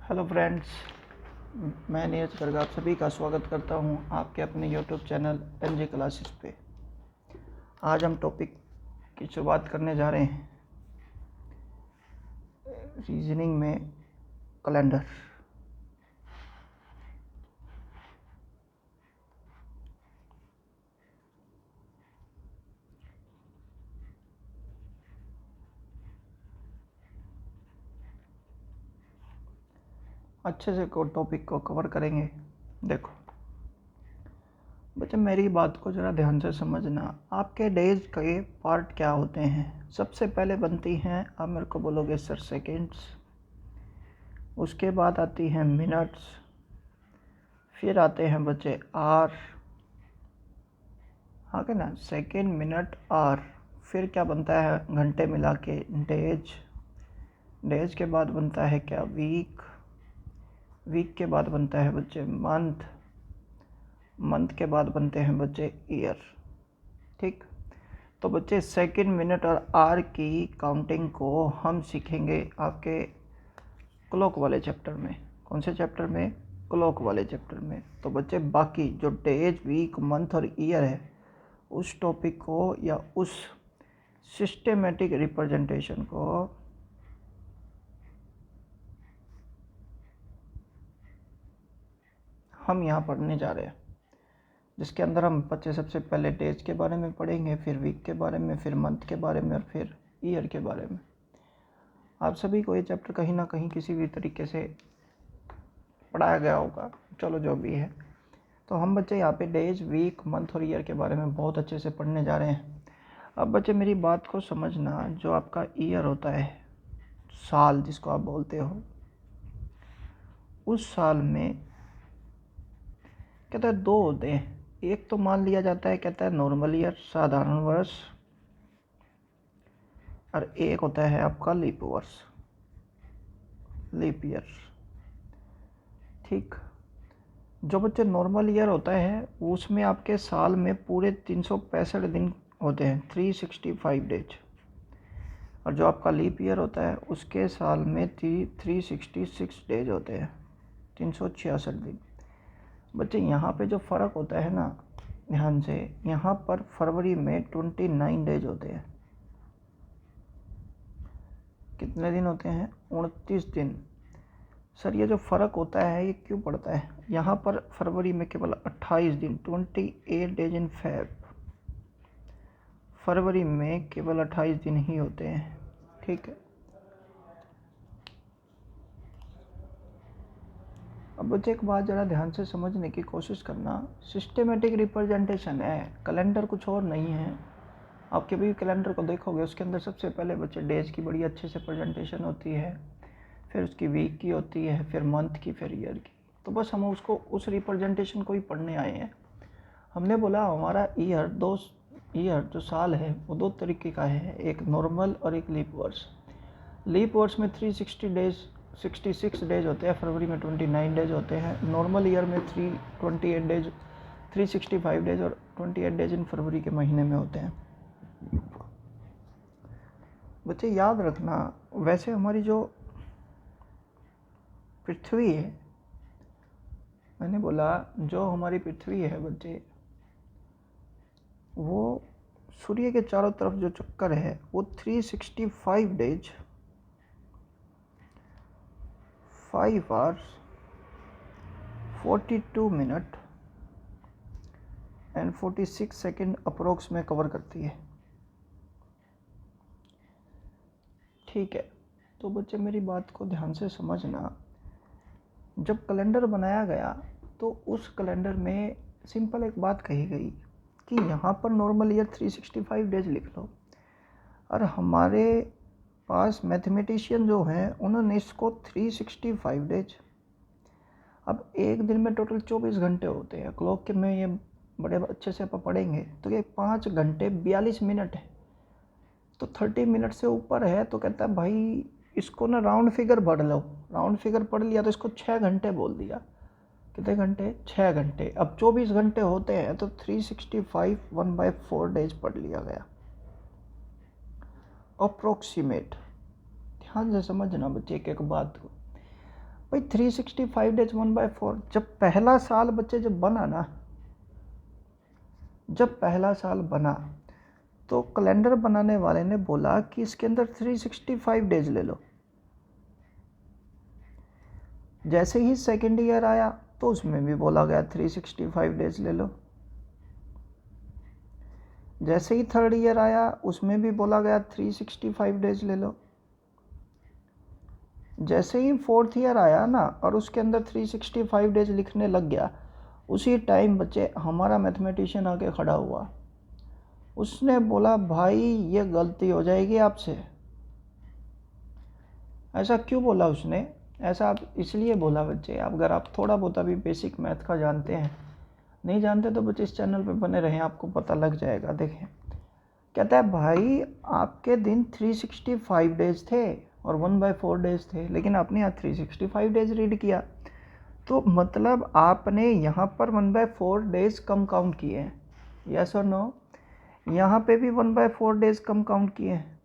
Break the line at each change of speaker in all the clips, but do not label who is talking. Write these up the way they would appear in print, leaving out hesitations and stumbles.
Hello friends, मैं नीरज गर्ग आप सभी का स्वागत करता हूं आपके अपने यूट्यूब चैनल एनजे क्लासेस पे। आज हम टॉपिक की शुरुआत करने जा रहे हैं रीजनिंग में कैलेंडर। अच्छे से टॉपिक को कवर करेंगे। देखो बच्चे, मेरी बात को ज़रा ध्यान से समझना। आपके डेज के पार्ट क्या होते हैं? सबसे पहले बनती हैं, आप मेरे को बोलोगे सर, सेकेंड्स। उसके बाद आती हैं मिनट्स, फिर आते हैं बच्चे आर। हाँ क्या ना, सेकेंड, मिनट, आर। फिर क्या बनता है घंटे मिला के? डेज। डेज के बाद बनता है क्या? वीक। वीक के बाद बनता है बच्चे मंथ। मंथ के बाद बनते हैं बच्चे ईयर। ठीक, तो बच्चे सेकेंड, मिनट और आर की काउंटिंग को हम सीखेंगे आपके क्लॉक वाले चैप्टर में। कौन से चैप्टर में? क्लॉक वाले चैप्टर में। तो बच्चे बाकी जो डेज, वीक, मंथ और ईयर है, उस टॉपिक को या उस सिस्टेमेटिक रिप्रेजेंटेशन को हम यहाँ पढ़ने जा रहे हैं, जिसके अंदर हम बच्चे सबसे पहले डेज के बारे में पढ़ेंगे, फिर वीक के बारे में, फिर मंथ के बारे में और फिर ईयर के बारे में। आप सभी को ये चैप्टर कहीं ना कहीं किसी भी तरीके से पढ़ाया गया होगा, चलो जो भी है। तो हम बच्चे यहाँ पे डेज, वीक, मंथ और ईयर के बारे में बहुत अच्छे से पढ़ने जा रहे हैं। अब बच्चे मेरी बात को समझना, जो आपका ईयर होता है, साल जिसको आप बोलते हो, उस साल में कहता है दो होते हैं। एक तो मान लिया जाता है, कहता है नॉर्मल ईयर, साधारण वर्ष, और एक होता है आपका लीप वर्ष, लीप ईयर। ठीक, जो बच्चे नॉर्मल ईयर होता है उसमें आपके साल में पूरे 365 दिन होते हैं, 365 डेज। और जो आपका लीप ईयर होता है उसके साल में 366 डेज होते हैं, 366 दिन। बच्चे यहाँ पे जो फ़र्क होता है ना, ध्यान से, यहाँ पर फरवरी में 29 डेज होते हैं। कितने दिन होते हैं? 29 दिन। सर ये जो फ़र्क होता है ये क्यों पड़ता है? यहाँ पर फरवरी में केवल 28 दिन, 28 डेज इन फेब। फरवरी में केवल 28 दिन ही होते हैं। ठीक है, अब बच्चे एक बात ज़रा ध्यान से समझने की कोशिश करना। सिस्टेमेटिक रिप्रेजेंटेशन है, कैलेंडर कुछ और नहीं है। आप कभी भी कैलेंडर को देखोगे उसके अंदर सबसे पहले बच्चे डेज की बड़ी अच्छे से प्रेजेंटेशन होती है, फिर उसकी वीक की होती है, फिर मंथ की, फिर ईयर की। तो बस हम उसको, उस रिप्रेजेंटेशन को ही पढ़ने आए हैं। हमने बोला हमारा ईयर जो साल है वो दो तरीके का है, एक नॉर्मल और एक लीप वर्ष। लीप वर्ष में 66 डेज होते हैं, फरवरी में 29 डेज होते हैं। नॉर्मल ईयर में 328 डेज, 365 डेज और 28 डेज इन फरवरी के महीने में होते हैं। बच्चे याद रखना, वैसे हमारी जो पृथ्वी है, मैंने बोला जो हमारी पृथ्वी है बच्चे, वो सूर्य के चारों तरफ जो चक्कर है वो 365 days, 5 hours, 42 minute and 46 second approx में कवर करती है। ठीक है, तो बच्चे मेरी बात को ध्यान से समझना। जब कैलेंडर बनाया गया तो उस कैलेंडर में सिंपल एक बात कही गई कि यहाँ पर नॉर्मल ईयर 365 डेज लिख लो, और हमारे पास मैथमेटिशियन जो हैं उन्होंने इसको 365 डेज। अब एक दिन में टोटल 24 घंटे होते हैं, क्लॉक के में ये बड़े अच्छे से आप पढ़ेंगे तो ये 5 घंटे 42 मिनट है, तो 30 मिनट से ऊपर है। तो कहता है भाई इसको ना राउंड फिगर पढ़ लो। राउंड फिगर पढ़ लिया तो इसको 6 घंटे बोल दिया। कितने घंटे? 6 घंटे। अब 24 घंटे होते हैं तो 365 1/4 डेज पढ़ लिया गया, अप्रोक्सीमेट। ध्यान से समझना बच्चे एक एक बात को। भाई 365 डेज 1/4, जब पहला साल बच्चे जब बना ना, जब पहला साल बना तो कैलेंडर बनाने वाले ने बोला कि इसके अंदर 365 डेज ले लो। जैसे ही सेकेंड ईयर आया तो उसमें भी बोला गया 365 डेज ले लो। जैसे ही थर्ड ईयर आया उसमें भी बोला गया 365 डेज ले लो। जैसे ही फोर्थ ईयर आया ना और उसके अंदर 365 डेज लिखने लग गया, उसी टाइम बच्चे हमारा मैथमेटिशियन आके खड़ा हुआ। उसने बोला भाई ये गलती हो जाएगी आपसे। ऐसा क्यों बोला उसने? ऐसा आप इसलिए बोला बच्चे, अगर आप थोड़ा बहुत अभी बेसिक मैथ का जानते हैं, नहीं जानते तो बच्चे इस चैनल पे बने रहें, आपको पता लग जाएगा। देखें, कहता है भाई आपके दिन 365 डेज थे और 1/4 डेज थे, लेकिन आपने यहाँ 365 डेज रीड किया, तो मतलब आपने यहाँ पर 1/4 डेज कम काउंट किए हैं। यस और नो? यहाँ पे भी 1/4 डेज कम काउंट किए हैं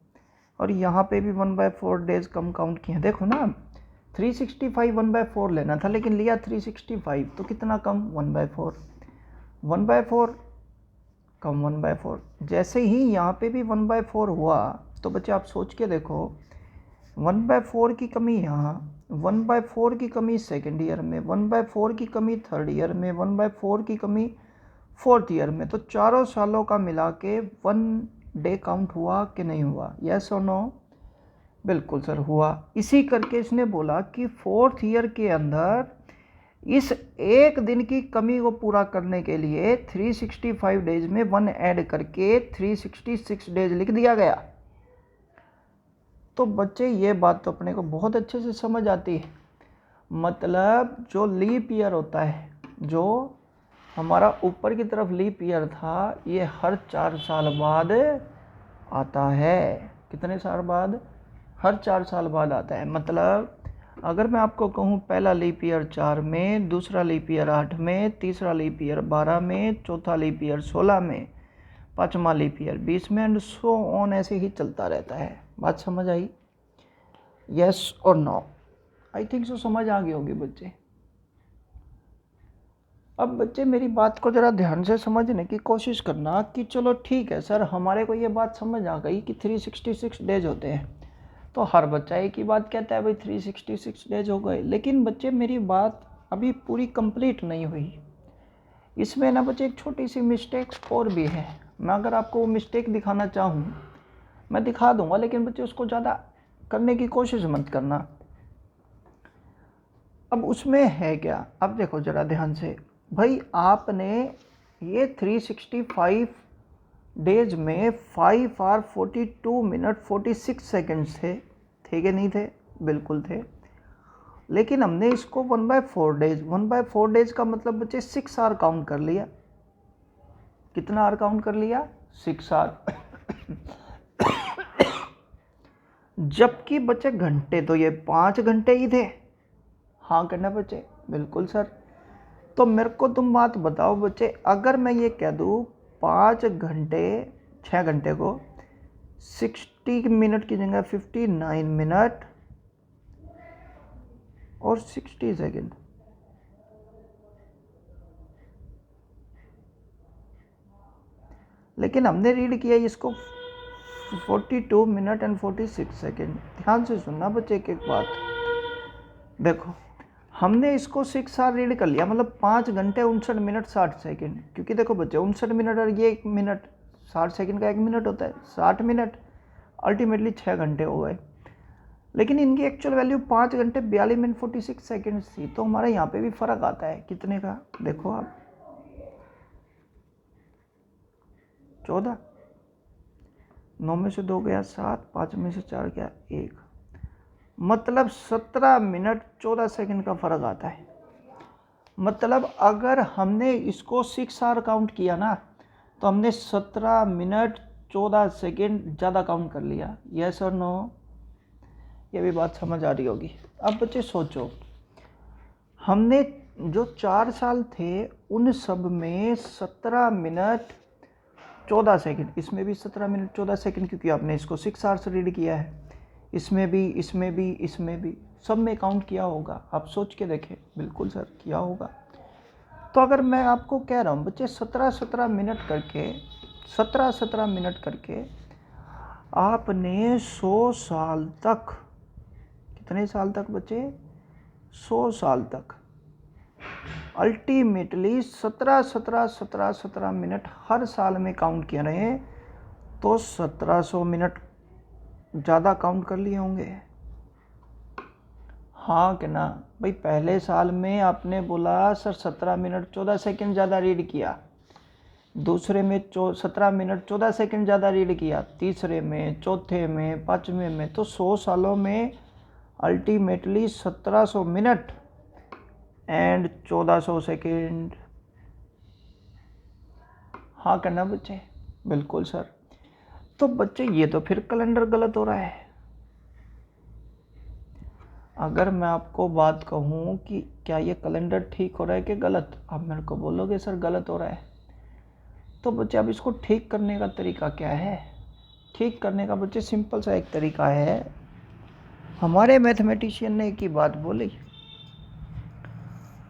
और यहाँ पे भी 1/4 डेज कम काउंट किए हैं। देखो ना, 365 1/4 लेना था लेकिन लिया 365, तो कितना कम? 1/4। 1/4 कम 1/4। जैसे ही यहाँ पे भी 1/4 हुआ तो बच्चे आप सोच के देखो, 1/4 की कमी यहाँ, 1/4 की कमी सेकेंड ईयर में, 1/4 की कमी थर्ड ईयर में, 1/4 की कमी फोर्थ ईयर में, तो चारों सालों का मिला के 1 डे काउंट हुआ कि नहीं हुआ? यस और नो? बिल्कुल सर हुआ। इसी करके इसने बोला कि फोर्थ ईयर के अंदर इस एक दिन की कमी को पूरा करने के लिए 365 डेज में 1 ऐड करके 366 डेज लिख दिया गया। तो बच्चे ये बात तो अपने को बहुत अच्छे से समझ आती है। मतलब जो लीप ईयर होता है, जो हमारा ऊपर की तरफ लीप ईयर था, ये हर 4 साल बाद आता है। कितने साल बाद? हर 4 साल बाद आता है। मतलब अगर मैं आपको कहूँ पहला लीप ईयर 4 में, दूसरा लीप ईयर 8 में, तीसरा लीप ईयर 12 में, चौथा लीप ईयर 16 में, पाँचवा लीप ईयर 20 में, एंड सो ऑन, ऐसे ही चलता रहता है। बात समझ आई? यस और नो? आई थिंक सो समझ आ गई होगी बच्चे। अब बच्चे मेरी बात को ज़रा ध्यान से समझने की कोशिश करना कि चलो ठीक है सर, हमारे को ये बात समझ आ गई कि 366 डेज होते हैं, तो हर बच्चा एक ही बात कहता है भाई 366 डेज हो गए। लेकिन बच्चे मेरी बात अभी पूरी कंप्लीट नहीं हुई। इसमें ना बच्चे एक छोटी सी मिस्टेक और भी है। मैं अगर आपको वो मिस्टेक दिखाना चाहूँ मैं दिखा दूंगा, लेकिन बच्चे उसको ज़्यादा करने की कोशिश मत करना। अब उसमें है क्या? अब देखो ज़रा ध्यान से भाई, आपने ये 365 डेज में 5 आवर 42 मिनट 46 सेकेंड्स थे कि नहीं थे? बिल्कुल थे। लेकिन हमने इसको 1/4 डेज, 1/4 डेज का मतलब बच्चे 6 आवर काउंट कर लिया। कितना आवर काउंट कर लिया? 6 आवर। जबकि बच्चे घंटे तो ये 5 घंटे ही थे। हाँ करना बच्चे? बिल्कुल सर। तो मेरे को तुम बात बताओ बच्चे, अगर मैं ये कह दूँ 5 घंटे, 6 घंटे को 60 मिनट की जगह 59 मिनट और 60 सेकेंड, लेकिन हमने रीड किया इसको 42 मिनट एंड 46 सेकेंड। ध्यान से सुनना बच्चे एक एक बात। देखो, हमने इसको 6 आवर रीड कर लिया, मतलब 5 घंटे 59 मिनट 60 सेकेंड। क्योंकि देखो बच्चे 59 मिनट और ये 1 मिनट 60 सेकेंड का 1 मिनट होता है, 60 मिनट अल्टीमेटली 6 घंटे हो गए। लेकिन इनकी एक्चुअल वैल्यू 5 घंटे 42 मिनट 46 सेकेंड थी। तो हमारे यहाँ पे भी फ़र्क आता है। कितने का? देखो आप, 14, 9 में से 2 गया 7, 5 में से 4 गया 1, मतलब 17 मिनट 14 सेकंड का फ़र्क आता है। मतलब अगर हमने इसको 6 आवर काउंट किया ना, तो हमने 17 मिनट 14 सेकंड ज़्यादा काउंट कर लिया। यस और नो? ये भी बात समझ आ रही होगी। अब बच्चे सोचो, हमने जो 4 साल थे उन सब में 17 मिनट 14 सेकंड, इसमें भी 17 मिनट 14 सेकंड, क्योंकि आपने इसको 6 आवर से रीड किया है। इसमें भी, इसमें भी, इसमें भी, सब में काउंट किया होगा। आप सोच के देखें। बिल्कुल सर, किया होगा। तो अगर मैं आपको कह रहा हूँ बच्चे 17-17 मिनट करके, 17-17 मिनट करके आपने 100 साल तक, कितने साल तक बच्चे? 100 साल तक, अल्टीमेटली 17-17 मिनट हर साल में काउंट किए रहे, तो 1700 मिनट ज़्यादा काउंट कर लिए होंगे। हाँ कि ना भाई? पहले साल में आपने बोला सर 17 मिनट 14 सेकंड ज़्यादा रीड किया, दूसरे में 17 मिनट 14 सेकंड ज़्यादा रीड किया, तीसरे में, चौथे में, पाँचवें में, तो 100 सालों में अल्टीमेटली 1700 मिनट एंड 1400 सेकंड। हाँ करना बच्चे? बिल्कुल सर। तो बच्चे ये तो फिर कैलेंडर गलत हो रहा है। अगर मैं आपको बात कहूँ कि क्या ये कैलेंडर ठीक हो रहा है कि गलत, आप मेरे को बोलोगे सर गलत हो रहा है। तो बच्चे अब इसको ठीक करने का तरीका क्या है? ठीक करने का बच्चे सिंपल सा एक तरीका है। हमारे मैथमेटिशियन ने एक ही बात बोली,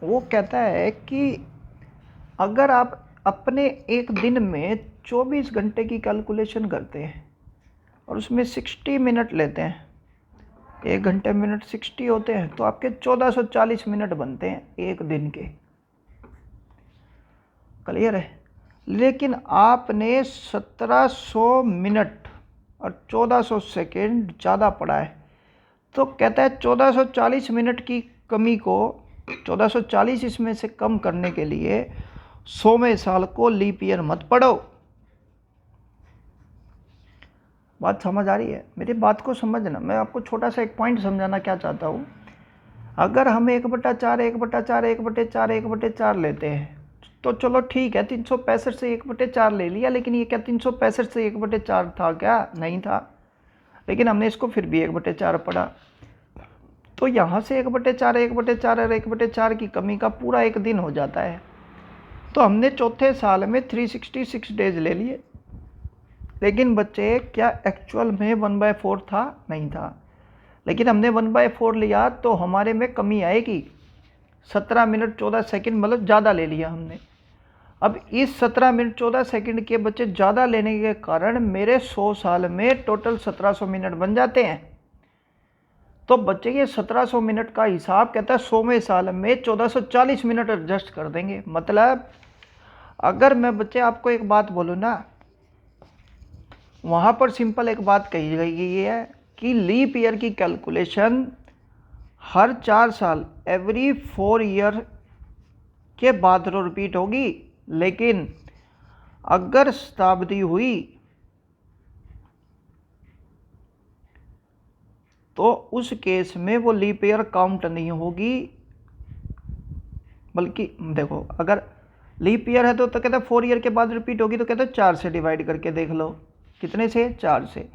वो कहता है कि अगर आप अपने एक दिन में 24 घंटे की कैलकुलेशन करते हैं और उसमें 60 मिनट लेते हैं, 1 घंटे मिनट 60 होते हैं, तो आपके 1440 मिनट बनते हैं एक दिन के। क्लियर है? लेकिन आपने 1700 मिनट और 1400 सेकेंड ज़्यादा पढ़ा है, तो कहता है 1440 मिनट की कमी को 1440 इसमें से कम करने के लिए 100वें साल को लीप ईयर मत पढ़ो। बात समझ आ रही है? मेरी बात को समझना। मैं आपको छोटा सा एक पॉइंट समझाना क्या चाहता हूँ। अगर हम 1/4 1/4 1/4 1/4 लेते हैं तो चलो ठीक है, 365 से 1/4 ले लिया, लेकिन ये क्या 365 से 1/4 था क्या? नहीं था। लेकिन हमने इसको फिर भी 1/4 पढ़ा, तो यहाँ से 1/4 1/4 और 1/4 की कमी का पूरा एक दिन हो जाता है। तो हमने चौथे साल में 366 डेज ले लिए। लेकिन बच्चे क्या एक्चुअल में 1/4 था? नहीं था। लेकिन हमने 1/4 लिया तो हमारे में कमी आएगी। 17 मिनट 14 सेकंड मतलब ज़्यादा ले लिया हमने। अब इस 17 मिनट 14 सेकंड के बच्चे ज़्यादा लेने के कारण मेरे 100 साल में टोटल 1700 मिनट बन जाते हैं। तो बच्चे ये 1700 मिनट का हिसाब कहता है 100वें साल में 1440 मिनट एडजस्ट कर देंगे। मतलब अगर मैं बच्चे आपको एक बात बोलूँ ना, वहाँ पर सिंपल एक बात कही गई है कि लीप ईयर की कैलकुलेशन हर 4 साल एवरी 4 ईयर के बाद रिपीट होगी। लेकिन अगर शताब्दी हुई तो उस केस में वो लीप ईयर काउंट नहीं होगी। बल्कि देखो, अगर लीप ईयर है तो कहता है 4 ईयर के बाद रिपीट होगी, तो कहता है 4 से डिवाइड करके देख लो। कितने से? 4 से।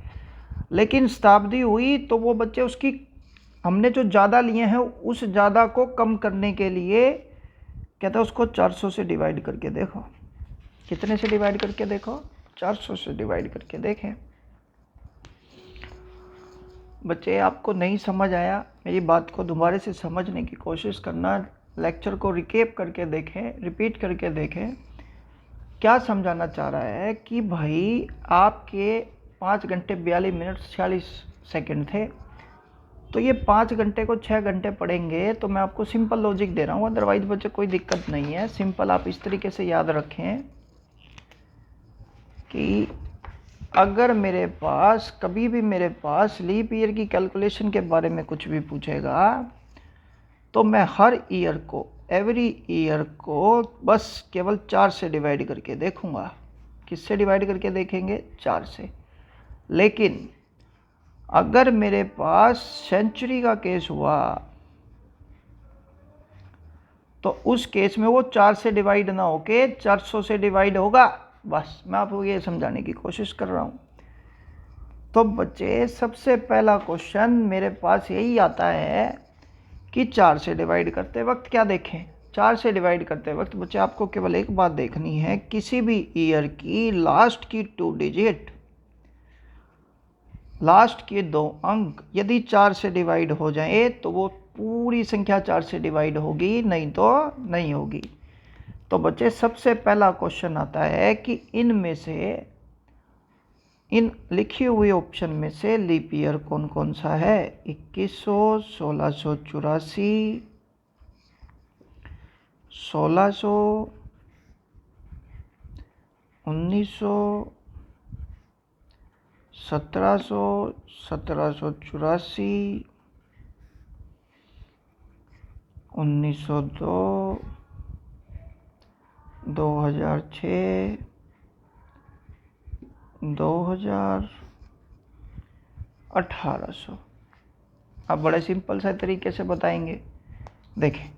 लेकिन शताब्दी हुई तो वो बच्चे उसकी हमने जो ज़्यादा लिए हैं उस ज़्यादा को कम करने के लिए कहता है उसको 400 से डिवाइड करके देखो। कितने से डिवाइड करके देखो? 400 से डिवाइड करके देखें। बच्चे आपको नहीं समझ आया, मेरी बात को दोबारा से समझने की कोशिश करना, लेक्चर को रिकेप करके देखें, रिपीट करके देखें। क्या समझाना चाह रहा है कि भाई आपके 5 घंटे 42 मिनट 46 सेकंड थे, तो ये 5 घंटे को 6 घंटे पढ़ेंगे। तो मैं आपको सिंपल लॉजिक दे रहा हूँ, अदरवाइज बच्चे कोई दिक्कत नहीं है। सिंपल आप इस तरीके से याद रखें कि अगर मेरे पास कभी भी मेरे पास लीप ईयर की कैलकुलेशन के बारे में कुछ भी पूछेगा तो मैं हर ईयर को, एवरी ईयर को बस केवल 4 से डिवाइड करके देखूंगा। किससे डिवाइड करके देखेंगे? 4 से। लेकिन अगर मेरे पास सेंचुरी का केस हुआ तो उस केस में वो 4 से डिवाइड ना होके 400 से डिवाइड होगा। बस मैं आपको ये समझाने की कोशिश कर रहा हूँ। तो बच्चे सबसे पहला क्वेश्चन मेरे पास यही आता है कि 4 से डिवाइड करते वक्त क्या देखें? 4 से डिवाइड करते वक्त बच्चे आपको केवल एक बात देखनी है, किसी भी ईयर की लास्ट की 2 डिजिट लास्ट के 2 अंक यदि 4 से डिवाइड हो जाए तो वो पूरी संख्या 4 से डिवाइड होगी, नहीं तो नहीं होगी। तो बच्चे सबसे पहला क्वेश्चन आता है कि इनमें से, इन लिखी हुई ऑप्शन में से लीप ईयर कौन कौन सा है? 2100, 1684, 1600, 1900, 1700, 1784, 1902, 2006, 2000, 1800। अब बड़े सिंपल सा तरीके से बताएंगे। देखें,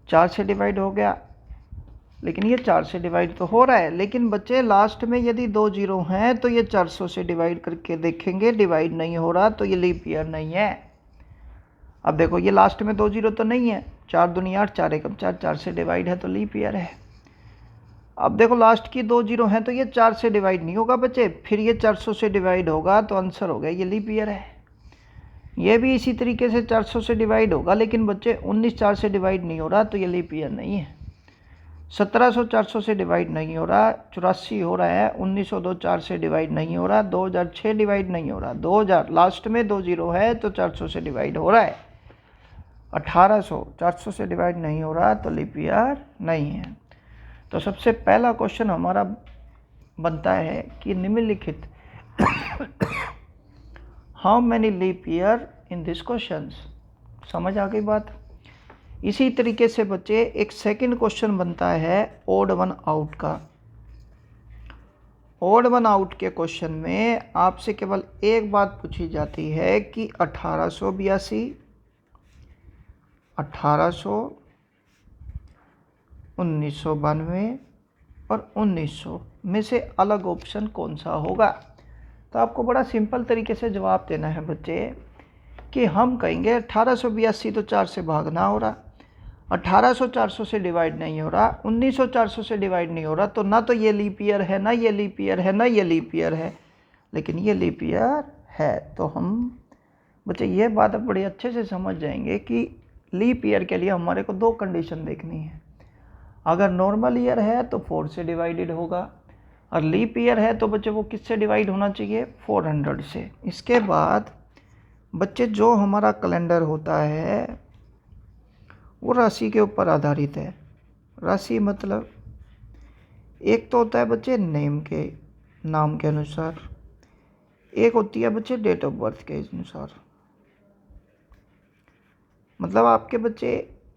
4 से डिवाइड हो गया, लेकिन ये 4 से डिवाइड तो हो रहा है, लेकिन बच्चे लास्ट में यदि 2 जीरो हैं तो ये 400 से डिवाइड करके देखेंगे, डिवाइड नहीं हो रहा तो ये लीप ईयर नहीं है। अब देखो, ये लास्ट में 2 जीरो तो नहीं है, 4 दूनी 8, 4 एकम 4, 4 से डिवाइड है तो लीप ईयर है। अब देखो, लास्ट की 2 जीरो हैं तो ये 4 से डिवाइड नहीं होगा बच्चे, फिर ये 400 से डिवाइड होगा तो आंसर हो गया ये लीप ईयर है। ये भी इसी तरीके से 400 से डिवाइड होगा, लेकिन बच्चे 19 4 से डिवाइड नहीं हो रहा तो ये लीप ईयर नहीं है। 1700 400 से डिवाइड नहीं हो रहा, 84 हो रहा है, 1902 4 से डिवाइड नहीं हो रहा, 2006 डिवाइड नहीं हो रहा, 2000 लास्ट में 2 जीरो है तो 400 से डिवाइड हो रहा है, 1800 400 से डिवाइड नहीं हो रहा तो लीप ईयर नहीं है। तो सबसे पहला क्वेश्चन हमारा बनता है कि निम्नलिखित how many leap year in this question. समझ आ गई बात? इसी तरीके से बच्चे एक सेकंड क्वेश्चन बनता है ओड वन आउट का। ओड वन आउट के क्वेश्चन में आपसे केवल एक बात पूछी जाती है कि 1882, 1800, 1992 और 1900 में से अलग ऑप्शन कौन सा होगा। तो आपको बड़ा सिंपल तरीके से जवाब देना है बच्चे कि हम कहेंगे 1882 तो 4 से भाग ना हो रहा, 1800 400 से डिवाइड नहीं हो रहा, 1900 400 से डिवाइड नहीं हो रहा, तो ना तो ये लीप ईयर है, ना ये लीप ईयर है, ना ये लीप ईयर है, लेकिन ये लीप ईयर है। तो हम बच्चे ये बात अब बड़े अच्छे से समझ जाएंगे कि लीप ईयर के लिए हमारे को 2 कंडीशन देखनी है। अगर नॉर्मल ईयर है तो 4 से डिवाइडेड होगा, और लीप ईयर है तो बच्चे वो किससे डिवाइड होना चाहिए? 400 से। इसके बाद बच्चे जो हमारा कैलेंडर होता है वो राशि के ऊपर आधारित है। राशि मतलब एक तो होता है बच्चे नाम के अनुसार, एक होती है बच्चे डेट ऑफ बर्थ के अनुसार। मतलब आपके बच्चे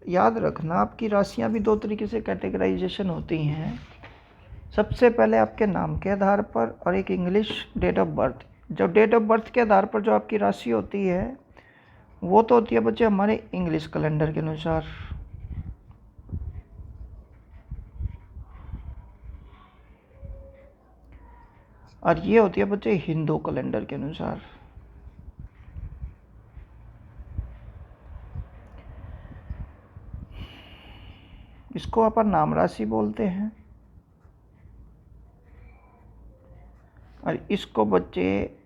याद रखना, आपकी राशियां भी 2 तरीके से कैटेगराइजेशन होती हैं। सबसे पहले आपके नाम के आधार पर, और एक इंग्लिश डेट ऑफ बर्थ। जब डेट ऑफ बर्थ के आधार पर जो आपकी राशि होती है वो तो होती है बच्चे हमारे इंग्लिश कैलेंडर के अनुसार, और ये होती है बच्चे हिंदू कैलेंडर के अनुसार। इसको अपन नाम राशि बोलते हैं, और इसको बच्चे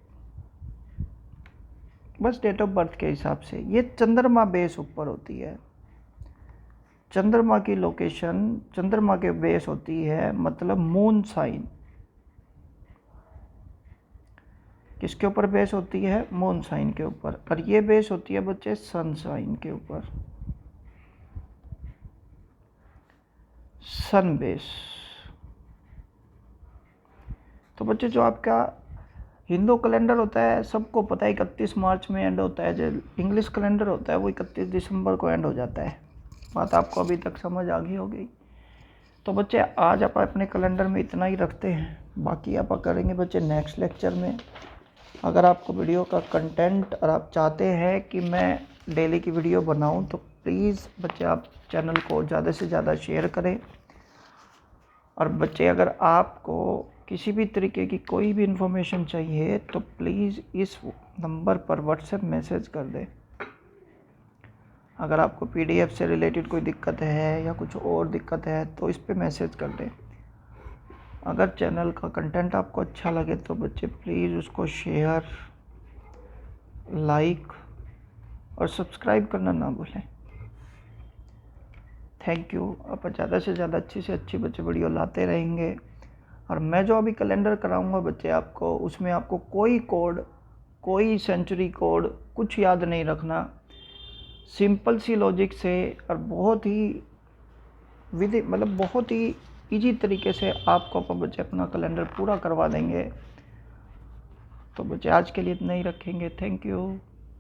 बस डेट ऑफ बर्थ के हिसाब से। ये चंद्रमा बेस ऊपर होती है, चंद्रमा की लोकेशन चंद्रमा के बेस होती है, मतलब मून साइन। किसके ऊपर बेस होती है? मून साइन के ऊपर। और ये बेस होती है बच्चे सन साइन के ऊपर, सन बेस। तो बच्चे जो आपका हिंदू कैलेंडर होता है सबको पता है 31 मार्च में एंड होता है, जो इंग्लिश कैलेंडर होता है वो 31 दिसंबर को एंड हो जाता है। बात आपको अभी तक समझ आ गई होगी। तो बच्चे आज आप अपने कैलेंडर में इतना ही रखते हैं, बाकी आप करेंगे बच्चे नेक्स्ट लेक्चर में। अगर आपको वीडियो का कंटेंट और आप चाहते हैं कि मैं डेली की वीडियो बनाऊं तो प्लीज़ बच्चे आप चैनल को ज़्यादा से ज़्यादा शेयर करें। और बच्चे अगर आपको किसी भी तरीके की कोई भी इन्फॉर्मेशन चाहिए तो प्लीज़ इस नंबर पर व्हाट्सएप मैसेज कर दें। अगर आपको पीडीएफ से रिलेटेड कोई दिक्कत है या कुछ और दिक्कत है तो इस पे मैसेज कर दें। अगर चैनल का कंटेंट आपको अच्छा लगे तो बच्चे प्लीज़ उसको शेयर लाइक और सब्सक्राइब करना ना भूलें। Thank you. आप ज़्यादा से ज़्यादा अच्छी से अच्छी बच्चे वीडियो लाते रहेंगे। और मैं जो अभी कैलेंडर कराऊंगा बच्चे आपको, उसमें आपको कोई कोड, कोई सेंचुरी कोड कुछ याद नहीं रखना। सिंपल सी लॉजिक से और बहुत ही विधि मतलब बहुत ही इजी तरीके से आपको बच्चे अपना कैलेंडर पूरा करवा देंगे। तो बच्चे आज के लिए इतना ही रखेंगे। Thank you.